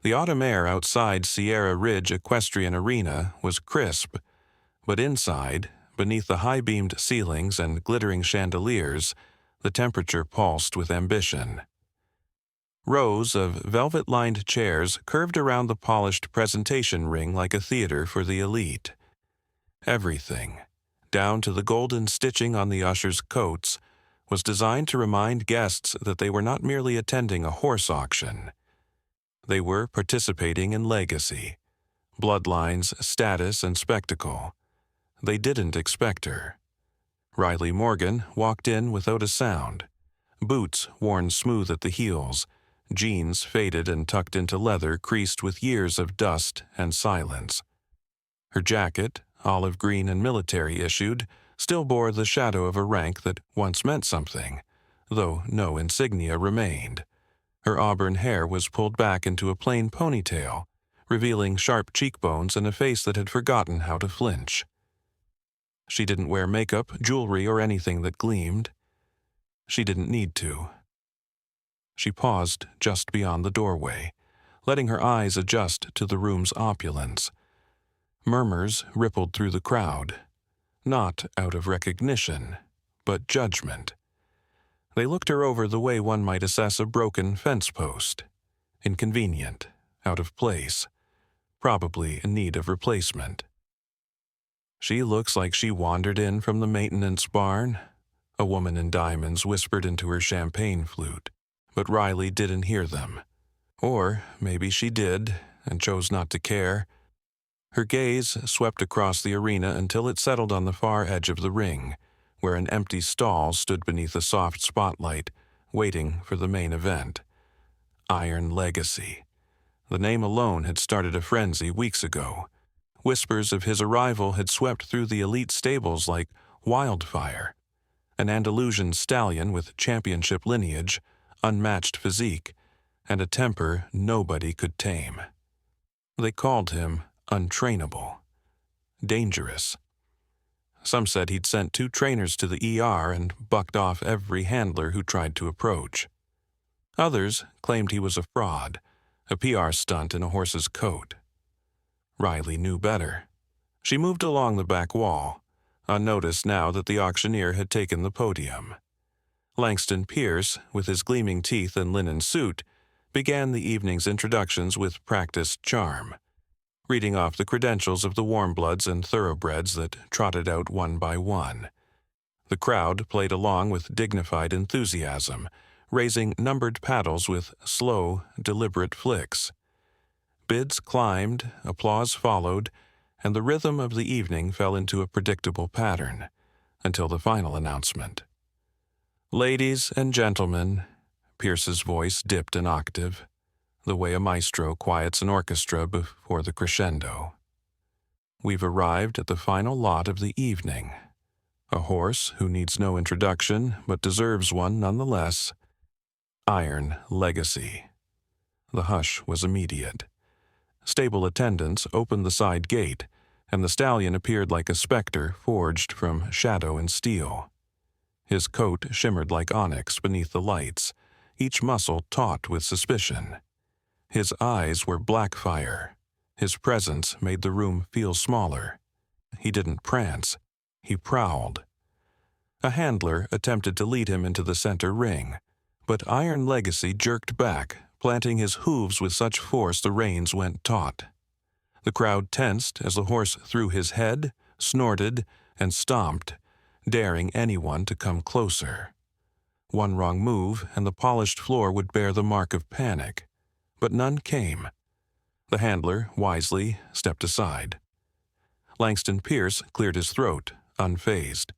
The autumn air outside Sierra Ridge Equestrian Arena was crisp, but inside, beneath the high-beamed ceilings and glittering chandeliers, the temperature pulsed with ambition. Rows of velvet-lined chairs curved around the polished presentation ring like a theater for the elite. Everything, down to the golden stitching on the ushers' coats, was designed to remind guests that they were not merely attending a horse auction. They were participating in legacy, bloodlines, status, and spectacle. They didn't expect her. Riley Morgan walked in without a sound, boots worn smooth at the heels, jeans faded and tucked into leather creased with years of dust and silence. Her jacket, olive green and military-issued, still bore the shadow of a rank that once meant something, though no insignia remained. Her auburn hair was pulled back into a plain ponytail, revealing sharp cheekbones and a face that had forgotten how to flinch. She didn't wear makeup, jewelry, or anything that gleamed. She didn't need to. She paused just beyond the doorway, letting her eyes adjust to the room's opulence. Murmurs rippled through the crowd, not out of recognition, but judgment. They looked her over the way one might assess a broken fence post. Inconvenient, out of place, probably in need of replacement. "She looks like she wandered in from the maintenance barn," a woman in diamonds whispered into her champagne flute, but Riley didn't hear them. Or maybe she did, and chose not to care. Her gaze swept across the arena until it settled on the far edge of the ring, where an empty stall stood beneath a soft spotlight, waiting for the main event. Iron Legacy. The name alone had started a frenzy weeks ago. Whispers of his arrival had swept through the elite stables like wildfire. An Andalusian stallion with championship lineage, unmatched physique, and a temper nobody could tame. They called him untrainable, dangerous. Some said he'd sent 2 trainers to the ER and bucked off every handler who tried to approach. Others claimed he was a fraud, a PR stunt in a horse's coat. Riley knew better. She moved along the back wall, unnoticed now that the auctioneer had taken the podium. Langston Pierce, with his gleaming teeth and linen suit, began the evening's introductions with practiced charm, reading off the credentials of the warm-bloods and thoroughbreds that trotted out one by one. The crowd played along with dignified enthusiasm, raising numbered paddles with slow, deliberate flicks. Bids climbed, applause followed, and the rhythm of the evening fell into a predictable pattern, until the final announcement. "Ladies and gentlemen," Pierce's voice dipped an octave, the way a maestro quiets an orchestra before the crescendo. "We've arrived at the final lot of the evening. A horse who needs no introduction, but deserves one nonetheless. Iron Legacy." The hush was immediate. Stable attendants opened the side gate, and the stallion appeared like a specter forged from shadow and steel. His coat shimmered like onyx beneath the lights, each muscle taut with suspicion. His eyes were black fire. His presence made the room feel smaller. He didn't prance. He prowled. A handler attempted to lead him into the center ring, but Iron Legacy jerked back, planting his hooves with such force the reins went taut. The crowd tensed as the horse threw his head, snorted, and stomped, daring anyone to come closer. One wrong move, and the polished floor would bear the mark of panic. But none came. The handler, wisely, stepped aside. Langston Pierce cleared his throat, unfazed.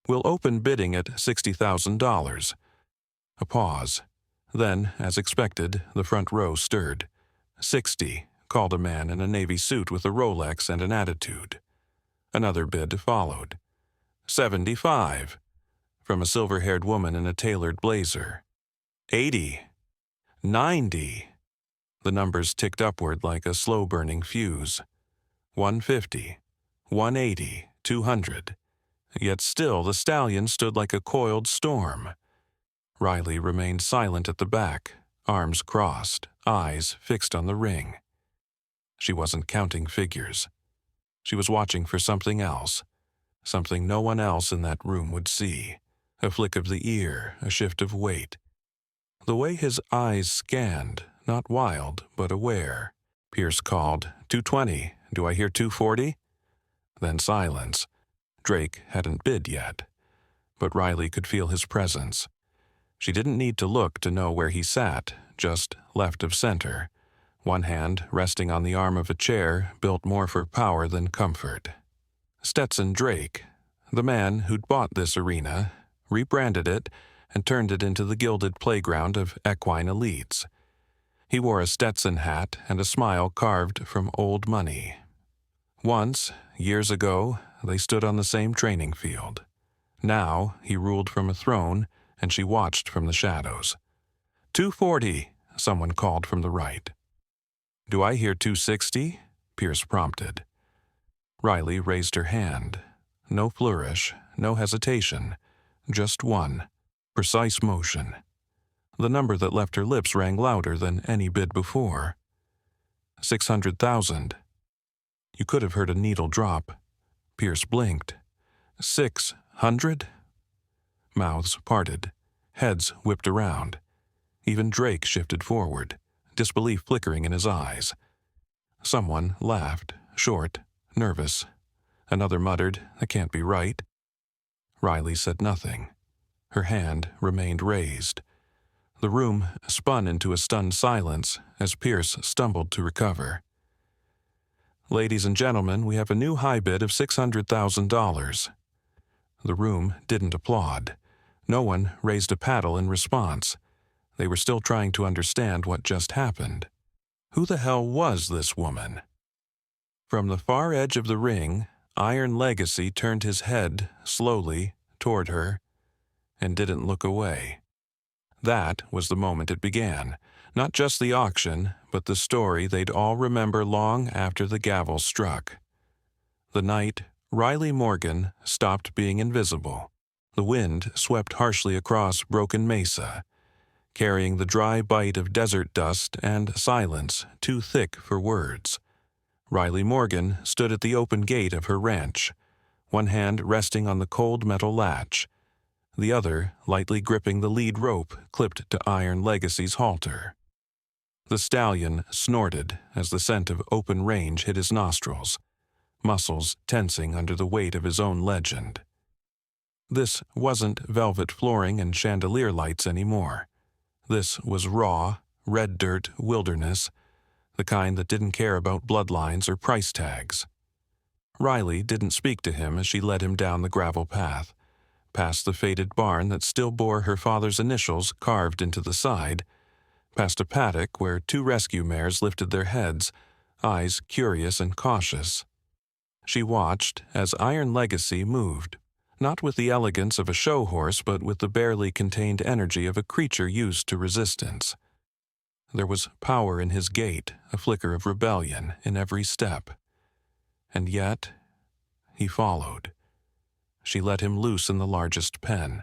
"We'll open bidding at $60,000. A pause. Then, as expected, the front row stirred. 60, called a man in a navy suit with a Rolex and an attitude. Another bid followed. 75, from a silver-haired woman in a tailored blazer. 80, 90. The numbers ticked upward like a slow-burning fuse. 150, 180, 200. Yet still the stallion stood like a coiled storm. Riley remained silent at the back, arms crossed, eyes fixed on the ring. She wasn't counting figures. She was watching for something else, something no one else in that room would see. A flick of the ear, a shift of weight. The way his eyes scanned, not wild, but aware. Pierce called, "220. Do I hear 240? Then silence. Drake hadn't bid yet, but Riley could feel his presence. She didn't need to look to know where he sat, just left of center, one hand resting on the arm of a chair built more for power than comfort. Stetson Drake, the man who'd bought this arena, rebranded it, and turned it into the gilded playground of equine elites. He wore a Stetson hat and a smile carved from old money. Once, years ago, they stood on the same training field. Now he ruled from a throne, and she watched from the shadows. 240, someone called from the right. Do I hear 260? Pierce prompted. Riley raised her hand. No flourish, no hesitation, just one, precise motion. The number that left her lips rang louder than any bid before. 600,000. You could have heard a needle drop. Pierce blinked. 600? Mouths parted. Heads whipped around. Even Drake shifted forward, disbelief flickering in his eyes. Someone laughed, short, nervous. Another muttered, "That can't be right." Riley said nothing. Her hand remained raised. The room spun into a stunned silence as Pierce stumbled to recover. "Ladies and gentlemen, we have a new high bid of $600,000. The room didn't applaud. No one raised a paddle in response. They were still trying to understand what just happened. Who the hell was this woman? From the far edge of the ring, Iron Legacy turned his head slowly toward her and didn't look away. That was the moment it began. Not just the auction, but the story they'd all remember long after the gavel struck. The night Riley Morgan stopped being invisible. The wind swept harshly across broken Mesa, carrying the dry bite of desert dust and silence too thick for words. Riley Morgan stood at the open gate of her ranch, one hand resting on the cold metal latch, the other lightly gripping the lead rope clipped to Iron Legacy's halter. The stallion snorted as the scent of open range hit his nostrils, muscles tensing under the weight of his own legend. This wasn't velvet flooring and chandelier lights anymore. This was raw, red dirt wilderness, the kind that didn't care about bloodlines or price tags. Riley didn't speak to him as she led him down the gravel path, past the faded barn that still bore her father's initials carved into the side, past a paddock where two rescue mares lifted their heads, eyes curious and cautious. She watched as Iron Legacy moved, not with the elegance of a show horse, but with the barely contained energy of a creature used to resistance. There was power in his gait, a flicker of rebellion in every step. And yet, he followed. She let him loose in the largest pen,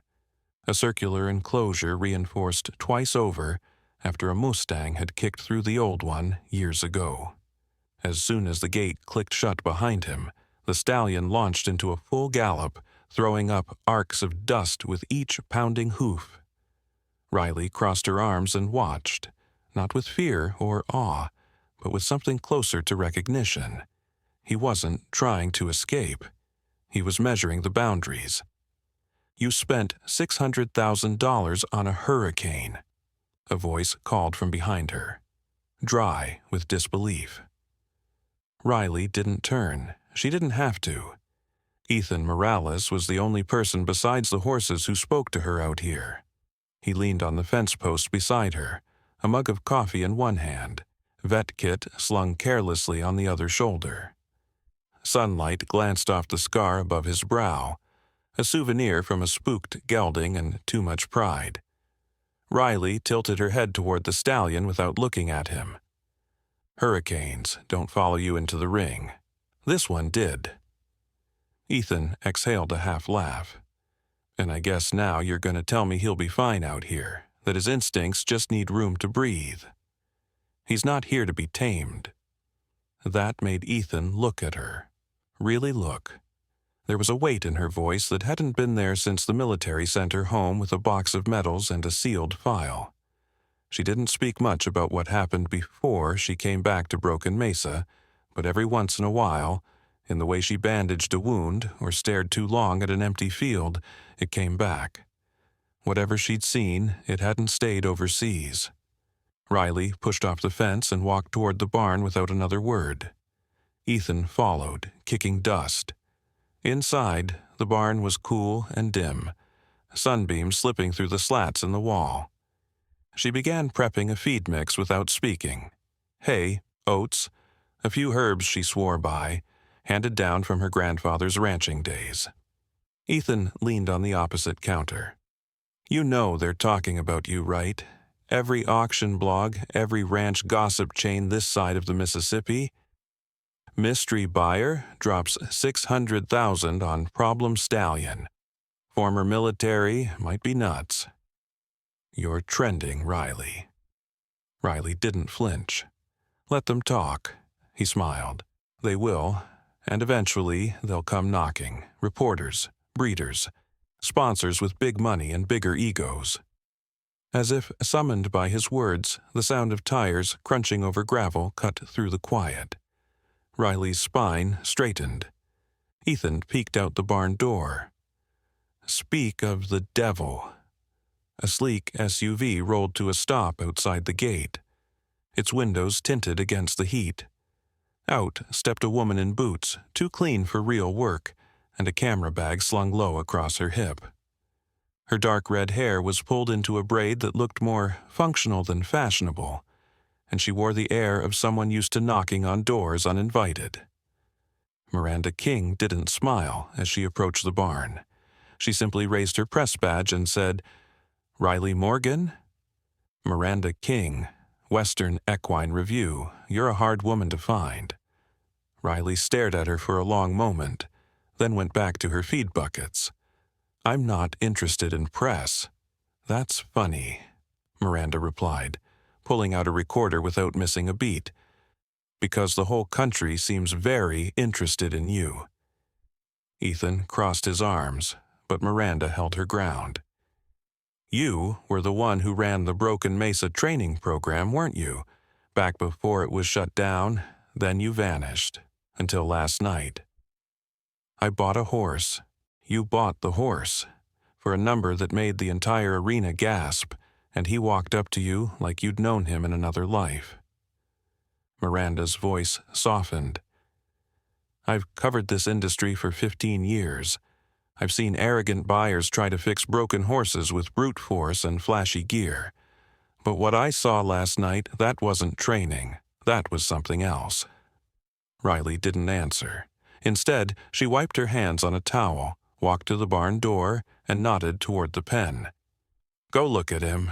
a circular enclosure reinforced twice over after a Mustang had kicked through the old one years ago. As soon as the gate clicked shut behind him, the stallion launched into a full gallop, throwing up arcs of dust with each pounding hoof. Riley crossed her arms and watched, not with fear or awe, but with something closer to recognition. He wasn't trying to escape. He was measuring the boundaries. "You spent $600,000 on a hurricane," a voice called from behind her, dry with disbelief. Riley didn't turn. She didn't have to. Ethan Morales was the only person besides the horses who spoke to her out here. He leaned on the fence post beside her, a mug of coffee in one hand, vet kit slung carelessly on the other shoulder. Sunlight glanced off the scar above his brow, a souvenir from a spooked gelding and too much pride. Riley tilted her head toward the stallion without looking at him. "Hurricanes don't follow you into the ring. This one did." Ethan exhaled a half laugh. "And I guess now you're going to tell me he'll be fine out here, that his instincts just need room to breathe." He's not here to be tamed." That made Ethan look at her. Really look. There was a weight in her voice that hadn't been there since the military sent her home with a box of medals and a sealed file. She didn't speak much about what happened before she came back to Broken Mesa, but every once in a while, in the way she bandaged a wound or stared too long at an empty field, it came back. Whatever she'd seen, it hadn't stayed overseas. Riley pushed off the fence and walked toward the barn without another word. Ethan followed, kicking dust. Inside, the barn was cool and dim, sunbeams slipping through the slats in the wall. She began prepping a feed mix without speaking. Hay, oats, a few herbs she swore by, handed down from her grandfather's ranching days. Ethan leaned on the opposite counter. "You know they're talking about you, right? Every auction blog, every ranch gossip chain this side of the Mississippi. Mystery buyer drops $600,000 on problem stallion. Former military, might be nuts. You're trending, Riley." Riley didn't flinch. "Let them talk," he smiled. "They will, and eventually they'll come knocking. Reporters, breeders, sponsors with big money and bigger egos." As if summoned by his words, the sound of tires crunching over gravel cut through the quiet. Riley's spine straightened. Ethan peeked out the barn door. Speak of the devil. A sleek SUV rolled to a stop outside the gate, its windows tinted against the heat. Out stepped a woman in boots, too clean for real work, and a camera bag slung low across her hip. Her dark red hair was pulled into a braid that looked more functional than fashionable, and she wore the air of someone used to knocking on doors uninvited. Miranda King didn't smile as she approached the barn. She simply raised her press badge and said, "Riley Morgan?" Miranda King, Western Equine Review. You're a hard woman to find. Riley stared at her for a long moment, then went back to her feed buckets. "I'm not interested in press." "That's funny," Miranda replied, pulling out a recorder without missing a beat, "because the whole country seems very interested in you." Ethan crossed his arms, but Miranda held her ground. "You were the one who ran the Broken Mesa training program, weren't you? Back before it was shut down, then you vanished, until last night. I bought a horse. You bought the horse, for a number that made the entire arena gasp, and he walked up to you like you'd known him in another life." Miranda's voice softened. "I've covered this industry for 15 years. I've seen arrogant buyers try to fix broken horses with brute force and flashy gear. But what I saw last night, that wasn't training. That was something else." Riley didn't answer. Instead, she wiped her hands on a towel, walked to the barn door, and nodded toward the pen. "Go look at him."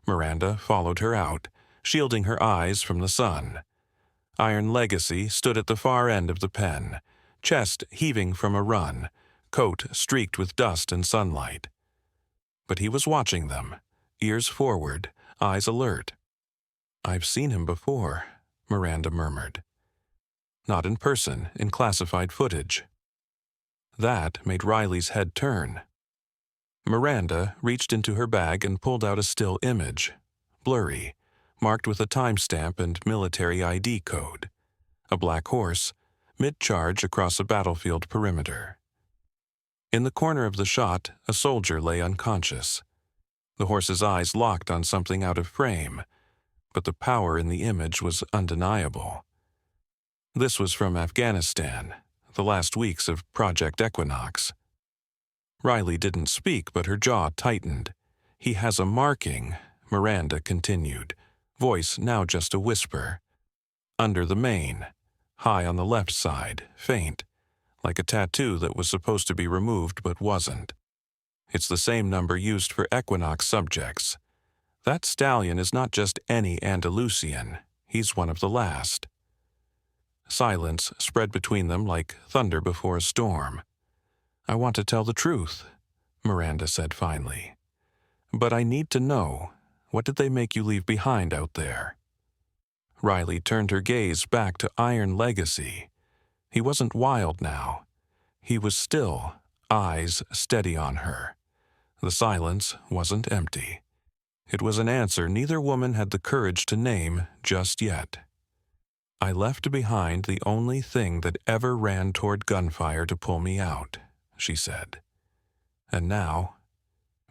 Miranda followed her out, shielding her eyes from the sun. Iron Legacy stood at the far end of the pen, chest heaving from a run, coat streaked with dust and sunlight. But he was watching them, ears forward, eyes alert. "I've seen him before," Miranda murmured. "Not in person, in classified footage." That made Riley's head turn. Miranda reached into her bag and pulled out a still image, blurry, marked with a timestamp and military ID code. A black horse, mid-charge across a battlefield perimeter. In the corner of the shot, a soldier lay unconscious. The horse's eyes locked on something out of frame, but the power in the image was undeniable. This was from Afghanistan, the last weeks of Project Equinox. Riley didn't speak, but her jaw tightened. "He has a marking," Miranda continued, voice now just a whisper. "Under the mane, high on the left side, faint, like a tattoo that was supposed to be removed but wasn't. It's the same number used for Equinox subjects. That stallion is not just any Andalusian, he's one of the last." Silence spread between them like thunder before a storm. "I want to tell the truth," Miranda said finally. "But I need to know, what did they make you leave behind out there?" Riley turned her gaze back to Iron Legacy. He wasn't wild now. He was still, eyes steady on her. The silence wasn't empty. It was an answer neither woman had the courage to name just yet. I left behind the only thing that ever ran toward gunfire to pull me out, she said. And now,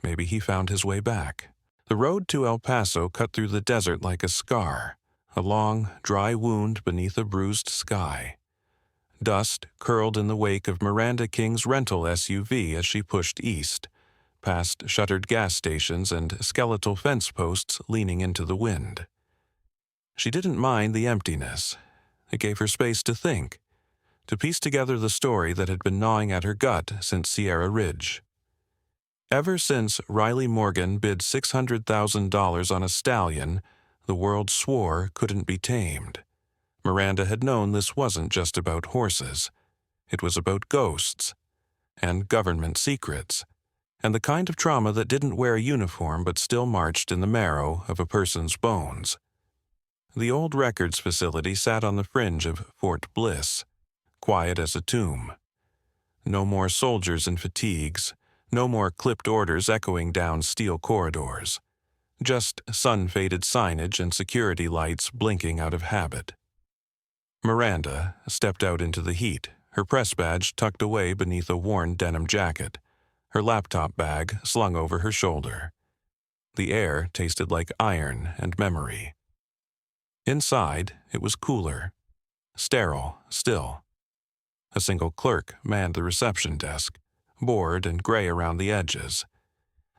maybe he found his way back. The road to El Paso cut through the desert like a scar, a long, dry wound beneath a bruised sky. Dust curled in the wake of Miranda King's rental SUV as she pushed east, past shuttered gas stations and skeletal fence posts leaning into the wind. She didn't mind the emptiness. It gave her space to think, to piece together the story that had been gnawing at her gut since Sierra Ridge. Ever since Riley Morgan bid $600,000 on a stallion the world swore couldn't be tamed, Miranda had known this wasn't just about horses. It was about ghosts, and government secrets, and the kind of trauma that didn't wear a uniform but still marched in the marrow of a person's bones. The old records facility sat on the fringe of Fort Bliss, quiet as a tomb. No more soldiers in fatigues, no more clipped orders echoing down steel corridors. Just sun-faded signage and security lights blinking out of habit. Miranda stepped out into the heat, her press badge tucked away beneath a worn denim jacket, her laptop bag slung over her shoulder. The air tasted like iron and memory. Inside, it was cooler, sterile still. A single clerk manned the reception desk, bored and gray around the edges.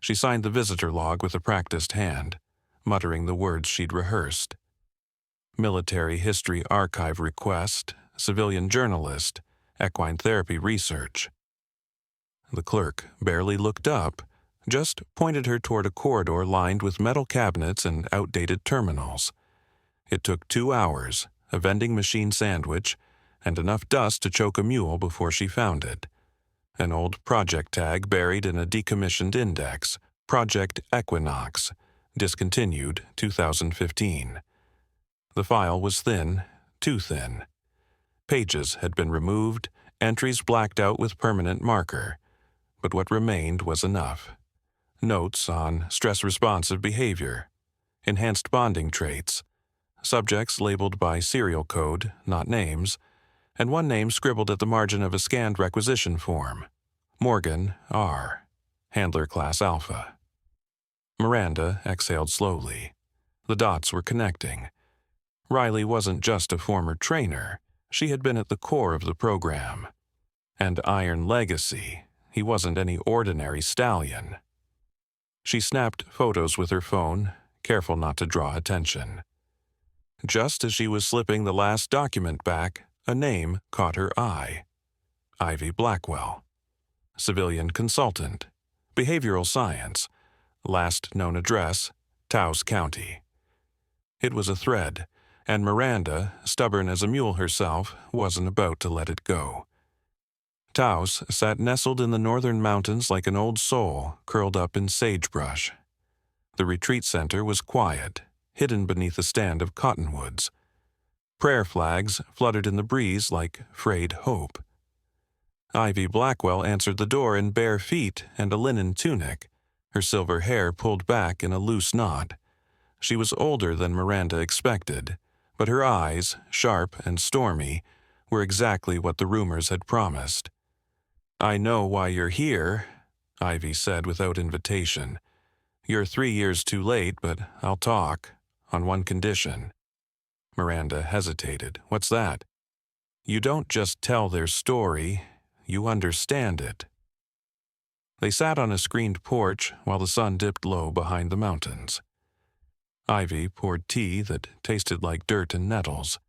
She signed the visitor log with a practiced hand, muttering the words she'd rehearsed. Military History Archive request, civilian journalist, equine therapy research. The clerk barely looked up, just pointed her toward a corridor lined with metal cabinets and outdated terminals. It took 2 hours, a vending machine sandwich, and enough dust to choke a mule before she found it. An old project tag buried in a decommissioned index, Project Equinox, discontinued 2015. The file was thin, too thin. Pages had been removed, entries blacked out with permanent marker. But what remained was enough. Notes on stress-responsive behavior, enhanced bonding traits, subjects labeled by serial code, not names, and one name scribbled at the margin of a scanned requisition form. Morgan, R. Handler Class Alpha. Miranda exhaled slowly. The dots were connecting. Riley wasn't just a former trainer. She had been at the core of the program. And Iron Legacy, he wasn't any ordinary stallion. She snapped photos with her phone, careful not to draw attention. Just as she was slipping the last document back, a name caught her eye. Ivy Blackwell. Civilian consultant. Behavioral science. Last known address, Taos County. It was a thread, and Miranda, stubborn as a mule herself, wasn't about to let it go. Taos sat nestled in the northern mountains like an old soul curled up in sagebrush. The retreat center was quiet, hidden beneath a stand of cottonwoods. Prayer flags fluttered in the breeze like frayed hope. Ivy Blackwell answered the door in bare feet and a linen tunic, her silver hair pulled back in a loose knot. She was older than Miranda expected, but her eyes, sharp and stormy, were exactly what the rumors had promised. "I know why you're here," Ivy said without invitation. "You're 3 years too late, but I'll talk, on one condition." Miranda hesitated. "What's that?" "You don't just tell their story, you understand it." They sat on a screened porch while the sun dipped low behind the mountains. Ivy poured tea that tasted like dirt and nettles,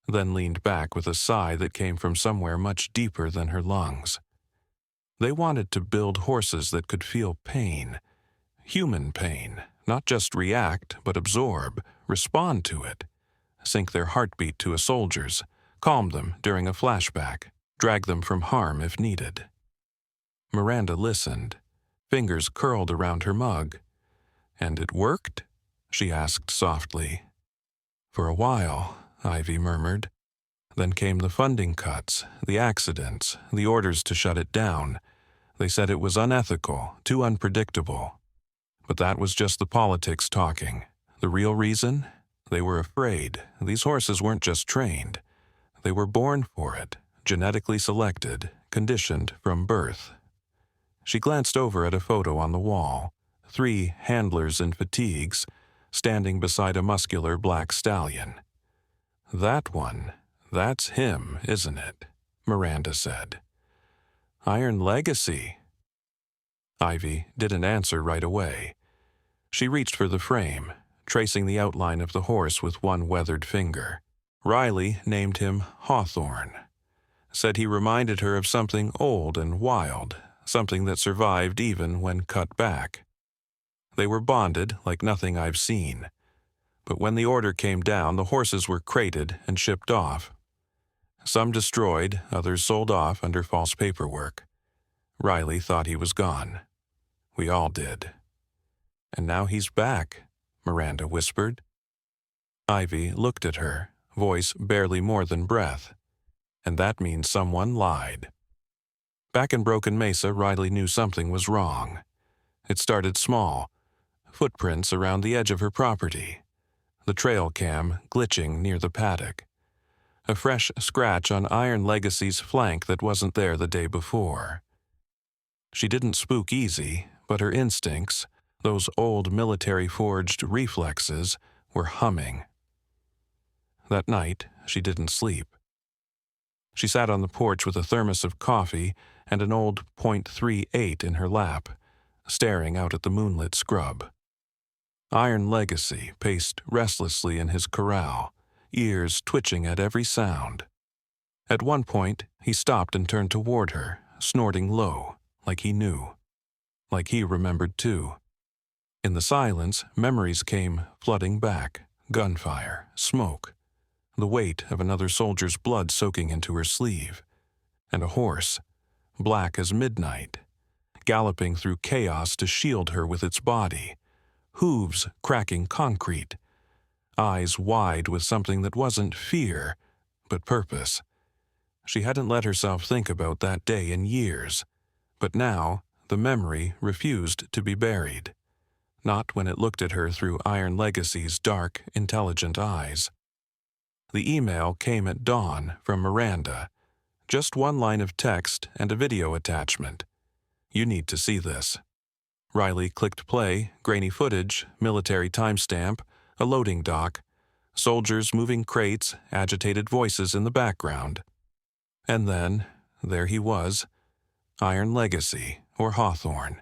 then leaned back with a sigh that came from somewhere much deeper than her lungs. They wanted to build horses that could feel pain, human pain, not just react, but absorb, respond to it, sync their heartbeat to a soldier's, calm them during a flashback, drag them from harm if needed. Miranda listened, fingers curled around her mug. "And it worked?" she asked softly. For a while, Ivy murmured. Then came the funding cuts, the accidents, the orders to shut it down. They said it was unethical, too unpredictable. But that was just the politics talking. The real reason? They were afraid. These horses weren't just trained. They were born for it, genetically selected, conditioned from birth. She glanced over at a photo on the wall. 3 handlers in fatigues, standing beside a muscular black stallion. That one, that's him, isn't it? Miranda said. Iron Legacy. Ivy didn't answer right away. She reached for the frame, tracing the outline of the horse with one weathered finger. Riley named him Hawthorne. Said he reminded her of something old and wild, something that survived even when cut back. They were bonded like nothing I've seen. But when the order came down, the horses were crated and shipped off. Some destroyed, others sold off under false paperwork. Riley thought he was gone. We all did. And now he's back, Miranda whispered. Ivy looked at her, voice barely more than breath. And that means someone lied. Back in Broken Mesa, Riley knew something was wrong. It started small. Footprints around the edge of her property. The trail cam glitching near the paddock. A fresh scratch on Iron Legacy's flank that wasn't there the day before. She didn't spook easy, but her instincts, those old military-forged reflexes, were humming. That night, she didn't sleep. She sat on the porch with a thermos of coffee and an old .38 in her lap, staring out at the moonlit scrub. Iron Legacy paced restlessly in his corral, ears twitching at every sound. At one point, he stopped and turned toward her, snorting low, like he knew. Like he remembered too. In the silence, memories came flooding back, gunfire, smoke, the weight of another soldier's blood soaking into her sleeve, and a horse, black as midnight, galloping through chaos to shield her with its body, hooves cracking concrete, eyes wide with something that wasn't fear, but purpose. She hadn't let herself think about that day in years, but now the memory refused to be buried. Not when it looked at her through Iron Legacy's dark, intelligent eyes. The email came at dawn from Miranda. Just one line of text and a video attachment. You need to see this. Riley clicked play, grainy footage, military timestamp, a loading dock, soldiers moving crates, agitated voices in the background. And then, there he was, Iron Legacy, or Hawthorne,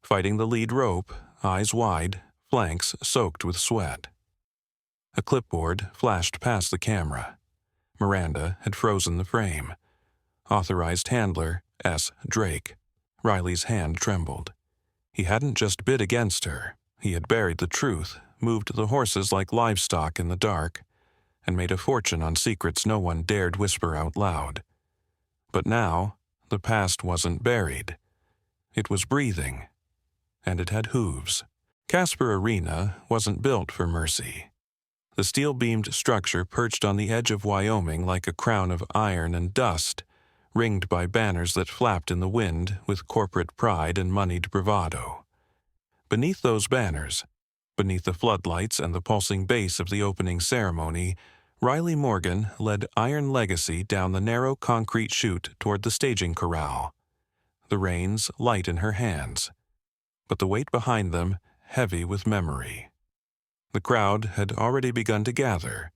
fighting the lead rope, eyes wide, flanks soaked with sweat. A clipboard flashed past the camera. Miranda had frozen the frame. Authorized handler, S. Drake. Riley's hand trembled. He hadn't just bid against her. He had buried the truth, moved the horses like livestock in the dark, and made a fortune on secrets no one dared whisper out loud. But now, the past wasn't buried. It was breathing. And it had hooves. Casper Arena wasn't built for mercy. The steel-beamed structure perched on the edge of Wyoming like a crown of iron and dust, ringed by banners that flapped in the wind with corporate pride and moneyed bravado. Beneath those banners, beneath the floodlights and the pulsing bass of the opening ceremony, Riley Morgan led Iron Legacy down the narrow concrete chute toward the staging corral. The reins light in her hands, but the weight behind them heavy with memory. The crowd had already begun to gather,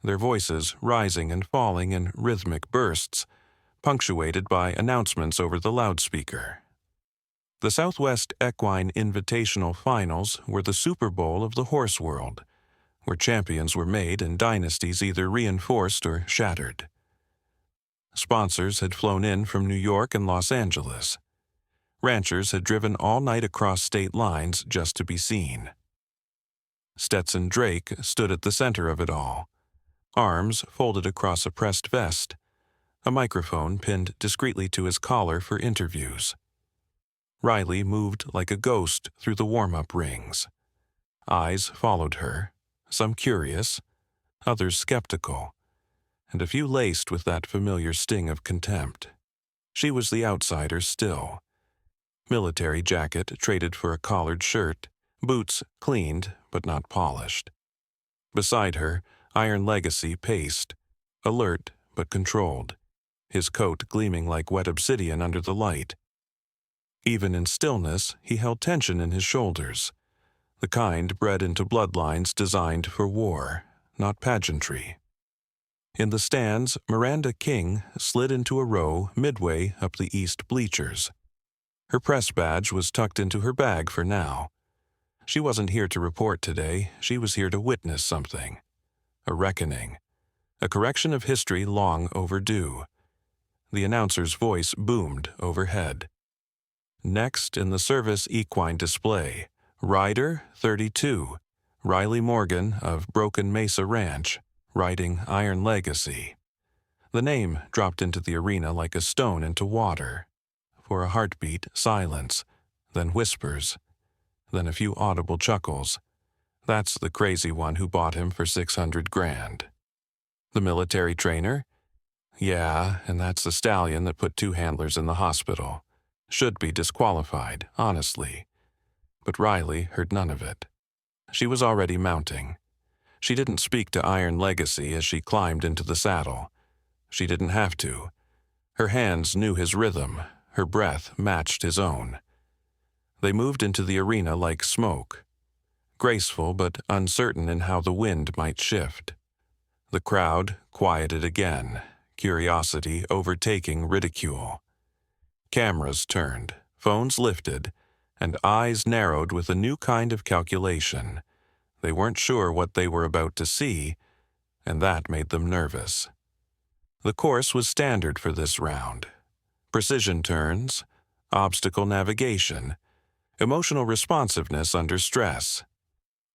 their voices rising and falling in rhythmic bursts, punctuated by announcements over the loudspeaker. The Southwest Equine Invitational Finals were the Super Bowl of the horse world, where champions were made and dynasties either reinforced or shattered. Sponsors had flown in from New York and Los Angeles. Ranchers had driven all night across state lines just to be seen. Stetson Drake stood at the center of it all, arms folded across a pressed vest, a microphone pinned discreetly to his collar for interviews. Riley moved like a ghost through the warm-up rings. Eyes followed her, some curious, others skeptical, and a few laced with that familiar sting of contempt. She was the outsider still. Military jacket traded for a collared shirt, boots cleaned but not polished. Beside her, Iron Legacy paced, alert but controlled, his coat gleaming like wet obsidian under the light. Even in stillness, he held tension in his shoulders, the kind bred into bloodlines designed for war, not pageantry. In the stands, Miranda King slid into a row midway up the east bleachers. Her press badge was tucked into her bag for now. She wasn't here to report today, she was here to witness something. A reckoning. A correction of history long overdue. The announcer's voice boomed overhead. Next in the service equine display, Rider 32, Riley Morgan of Broken Mesa Ranch, riding Iron Legacy. The name dropped into the arena like a stone into water. For a heartbeat, silence, then whispers, then a few audible chuckles. That's the crazy one who bought him for $600,000. The military trainer? Yeah, and that's the stallion that put 2 handlers in the hospital. Should be disqualified, honestly. But Riley heard none of it. She was already mounting. She didn't speak to Iron Legacy as she climbed into the saddle. She didn't have to. Her hands knew his rhythm. Her breath matched his own. They moved into the arena like smoke, graceful but uncertain in how the wind might shift. The crowd quieted again, curiosity overtaking ridicule. Cameras turned, phones lifted, and eyes narrowed with a new kind of calculation. They weren't sure what they were about to see, and that made them nervous. The course was standard for this round. Precision turns, obstacle navigation, emotional responsiveness under stress.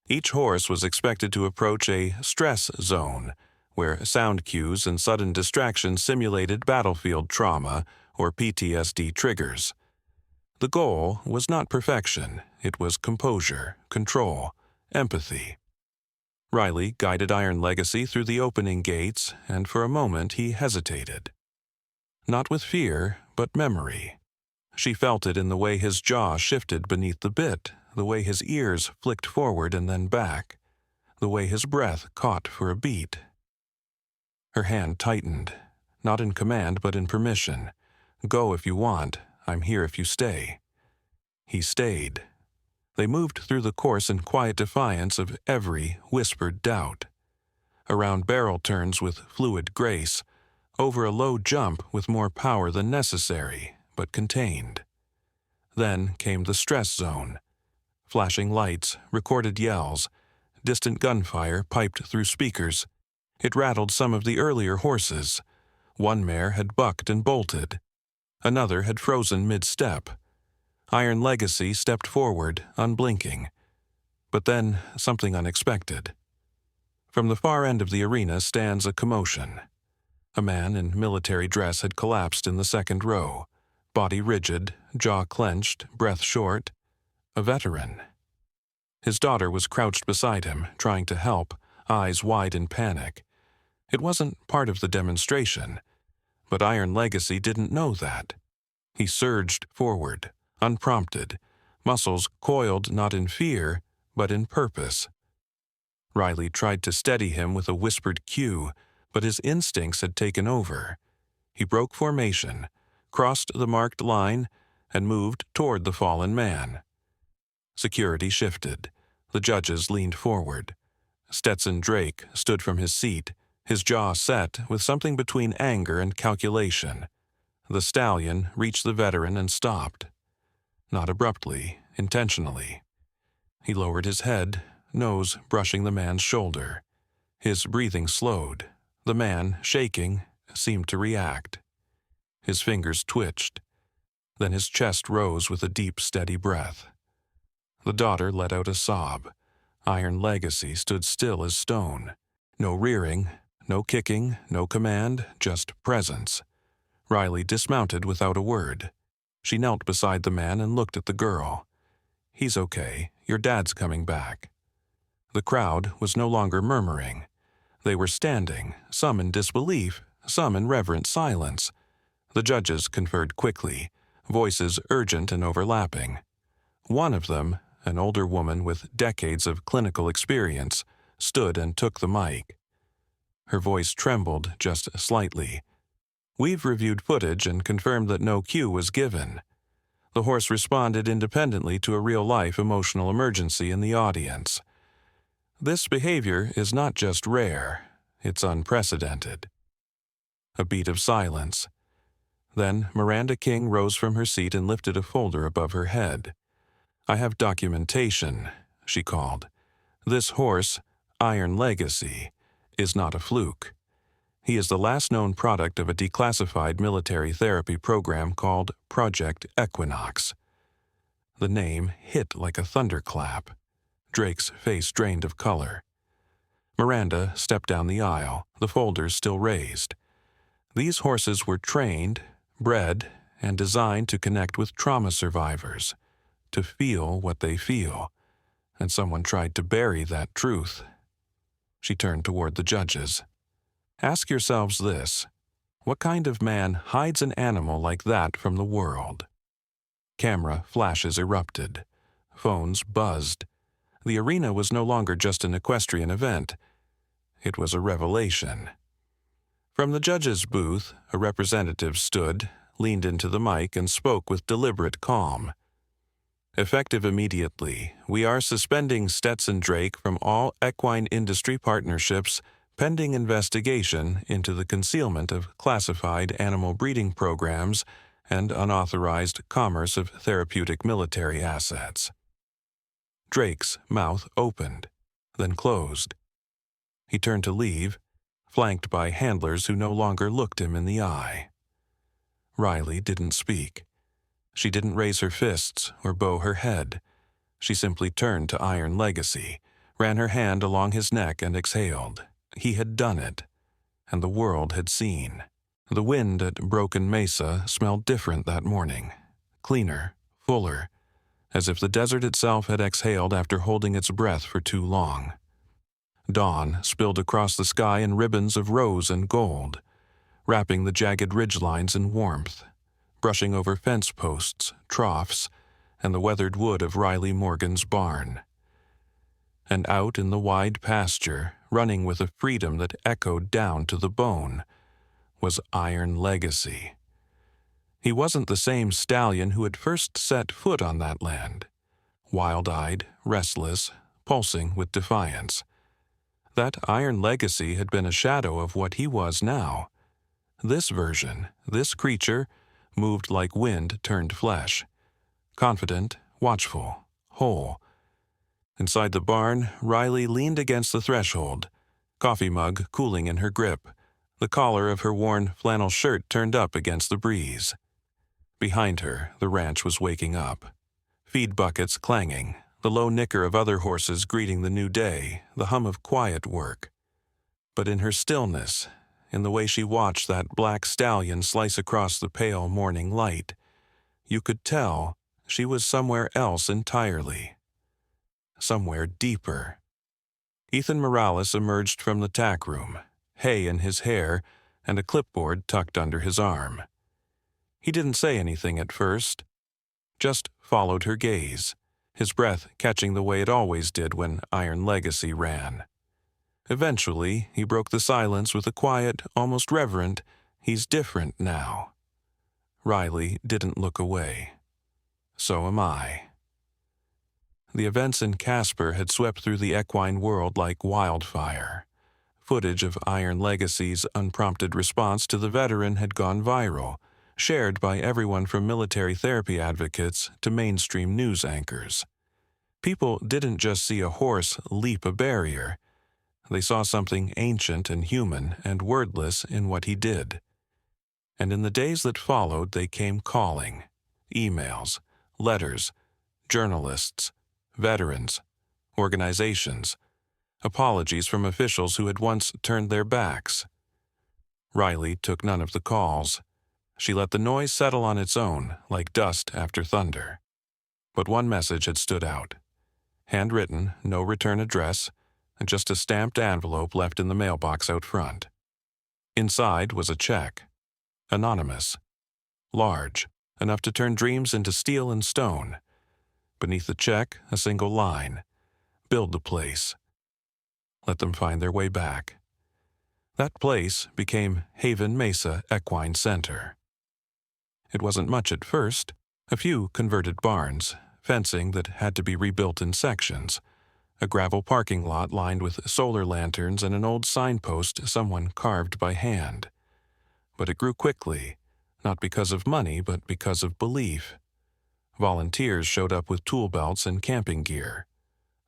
Each horse was expected to approach a stress zone, where sound cues and sudden distraction simulated battlefield trauma or PTSD triggers. The goal was not perfection, it was composure, control, empathy. Riley guided Iron Legacy through the opening gates, and for a moment he hesitated. Not with fear, but memory. She felt it in the way his jaw shifted beneath the bit, the way his ears flicked forward and then back, the way his breath caught for a beat. Her hand tightened, not in command but in permission. Go if you want, I'm here if you stay. He stayed. They moved through the course in quiet defiance of every whispered doubt. Around barrel turns with fluid grace, over a low jump with more power than necessary, but contained. Then came the stress zone. Flashing lights, recorded yells, distant gunfire piped through speakers. It rattled some of the earlier horses. One mare had bucked and bolted. Another had frozen mid-step. Iron Legacy stepped forward, unblinking. But then something unexpected. From the far end of the arena stands a commotion. A man in military dress had collapsed in the second row, body rigid, jaw clenched, breath short. A veteran. His daughter was crouched beside him, trying to help, eyes wide in panic. It wasn't part of the demonstration, but Iron Legacy didn't know that. He surged forward, unprompted, muscles coiled not in fear, but in purpose. Riley tried to steady him with a whispered cue, but his instincts had taken over. He broke formation, crossed the marked line, and moved toward the fallen man. Security shifted. The judges leaned forward. Stetson Drake stood from his seat, his jaw set with something between anger and calculation. The stallion reached the veteran and stopped. Not abruptly, intentionally. He lowered his head, nose brushing the man's shoulder. His breathing slowed. The man, shaking, seemed to react. His fingers twitched. Then his chest rose with a deep, steady breath. The daughter let out a sob. Iron Legacy stood still as stone. No rearing, no kicking, no command, just presence. Riley dismounted without a word. She knelt beside the man and looked at the girl. He's okay. Your dad's coming back. The crowd was no longer murmuring. They were standing, some in disbelief, some in reverent silence. The judges conferred quickly, voices urgent and overlapping. One of them, an older woman with decades of clinical experience, stood and took the mic. Her voice trembled just slightly. "We've reviewed footage and confirmed that no cue was given." The horse responded independently to a real-life emotional emergency in the audience. This behavior is not just rare, it's unprecedented. A beat of silence. Then Miranda King rose from her seat and lifted a folder above her head. "I have documentation," she called. "This horse, Iron Legacy, is not a fluke. He is the last known product of a declassified military therapy program called Project Equinox." The name hit like a thunderclap. Drake's face drained of color. Miranda stepped down the aisle, the folders still raised. These horses were trained, bred, and designed to connect with trauma survivors, to feel what they feel, and someone tried to bury that truth. She turned toward the judges. "Ask yourselves this: what kind of man hides an animal like that from the world?" Camera flashes erupted. Phones buzzed. The arena was no longer just an equestrian event. It was a revelation. From the judges' booth, a representative stood, leaned into the mic, and spoke with deliberate calm. "Effective immediately, we are suspending Stetson Drake from all equine industry partnerships pending investigation into the concealment of classified animal breeding programs and unauthorized commerce of therapeutic military assets." Drake's mouth opened, then closed. He turned to leave, flanked by handlers who no longer looked him in the eye. Riley didn't speak. She didn't raise her fists or bow her head. She simply turned to Iron Legacy, ran her hand along his neck and exhaled. He had done it, and the world had seen. The wind at Broken Mesa smelled different that morning, cleaner, fuller, as if the desert itself had exhaled after holding its breath for too long. Dawn spilled across the sky in ribbons of rose and gold, wrapping the jagged ridgelines in warmth, brushing over fence posts, troughs, and the weathered wood of Riley Morgan's barn. And out in the wide pasture, running with a freedom that echoed down to the bone, was Iron Legacy. He wasn't the same stallion who had first set foot on that land, wild-eyed, restless, pulsing with defiance. That Iron Legacy had been a shadow of what he was now. This version, this creature, moved like wind turned flesh, confident, watchful, whole. Inside the barn, Riley leaned against the threshold, coffee mug cooling in her grip, the collar of her worn flannel shirt turned up against the breeze. Behind her, the ranch was waking up. Feed buckets clanging, the low nicker of other horses greeting the new day, the hum of quiet work. But in her stillness, in the way she watched that black stallion slice across the pale morning light, you could tell she was somewhere else entirely. Somewhere deeper. Ethan Morales emerged from the tack room, hay in his hair and a clipboard tucked under his arm. He didn't say anything at first, just followed her gaze, his breath catching the way it always did when Iron Legacy ran. Eventually, he broke the silence with a quiet, almost reverent, "He's different now." Riley didn't look away. So am I. The events in Casper had swept through the equine world like wildfire. Footage of Iron Legacy's unprompted response to the veteran had gone viral, shared by everyone from military therapy advocates to mainstream news anchors. People didn't just see a horse leap a barrier. They saw something ancient and human and wordless in what he did. And in the days that followed, they came calling. Emails, letters, journalists, veterans, organizations, apologies from officials who had once turned their backs. Riley took none of the calls. She let the noise settle on its own, like dust after thunder. But one message had stood out. Handwritten, no return address, and just a stamped envelope left in the mailbox out front. Inside was a check, anonymous, large, enough to turn dreams into steel and stone. Beneath the check, a single line: build the place. Let them find their way back. That place became Haven Mesa Equine Center. It wasn't much at first: a few converted barns, fencing that had to be rebuilt in sections, a gravel parking lot lined with solar lanterns, and an old signpost someone carved by hand. But it grew quickly, not because of money, but because of belief. Volunteers showed up with tool belts and camping gear.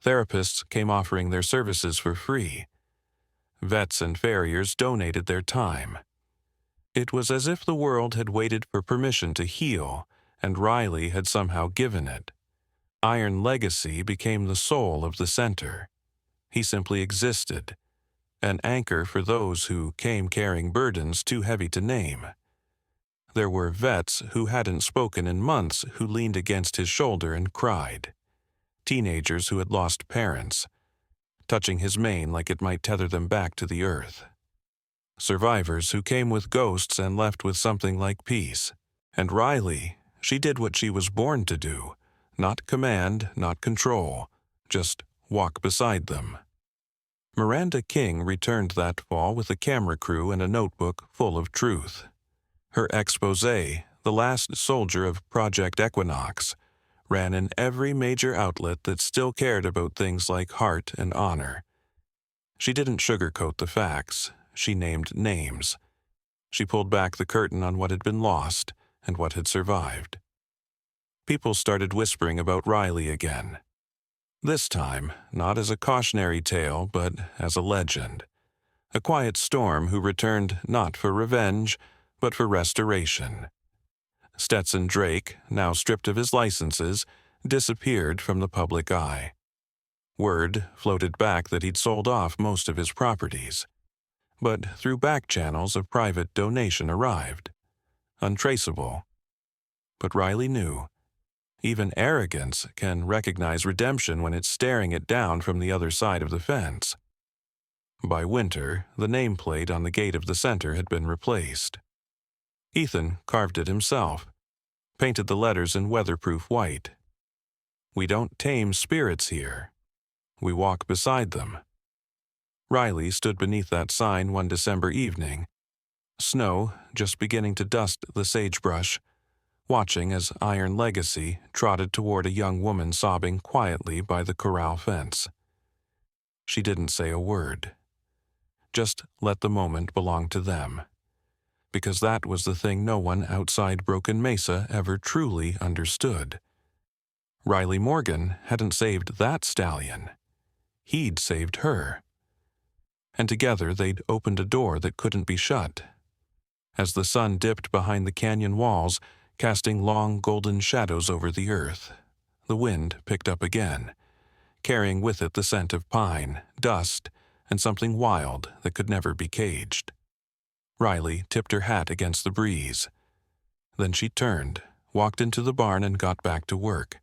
Therapists came offering their services for free. Vets and farriers donated their time. It was as if the world had waited for permission to heal, and Riley had somehow given it. Iron Legacy became the soul of the center. He simply existed, an anchor for those who came carrying burdens too heavy to name. There were vets who hadn't spoken in months who leaned against his shoulder and cried. Teenagers who had lost parents, touching his mane like it might tether them back to the earth. Survivors who came with ghosts and left with something like peace. And Riley, she did what she was born to do: not command, not control, just walk beside them. Miranda King returned that fall with a camera crew and a notebook full of truth. Her exposé, The Last Soldier of Project Equinox, ran in every major outlet that still cared about things like heart and honor. She didn't sugarcoat the facts. She named names. She pulled back the curtain on what had been lost and what had survived. People started whispering about Riley again. This time, not as a cautionary tale, but as a legend. A quiet storm who returned not for revenge, but for restoration. Stetson Drake, now stripped of his licenses, disappeared from the public eye. Word floated back that he'd sold off most of his properties. But through back channels, a private donation arrived. Untraceable. But Riley knew. Even arrogance can recognize redemption when it's staring it down from the other side of the fence. By winter, the nameplate on the gate of the center had been replaced. Ethan carved it himself, painted the letters in weatherproof white. We don't tame spirits here. We walk beside them. Riley stood beneath that sign one December evening, snow just beginning to dust the sagebrush, watching as Iron Legacy trotted toward a young woman sobbing quietly by the corral fence. She didn't say a word. Just let the moment belong to them. Because that was the thing no one outside Broken Mesa ever truly understood. Riley Morgan hadn't saved that stallion. He'd saved her. And together they'd opened a door that couldn't be shut. As the sun dipped behind the canyon walls, casting long golden shadows over the earth, the wind picked up again, carrying with it the scent of pine, dust, and something wild that could never be caged. Riley tipped her hat against the breeze. Then she turned, walked into the barn, and got back to work.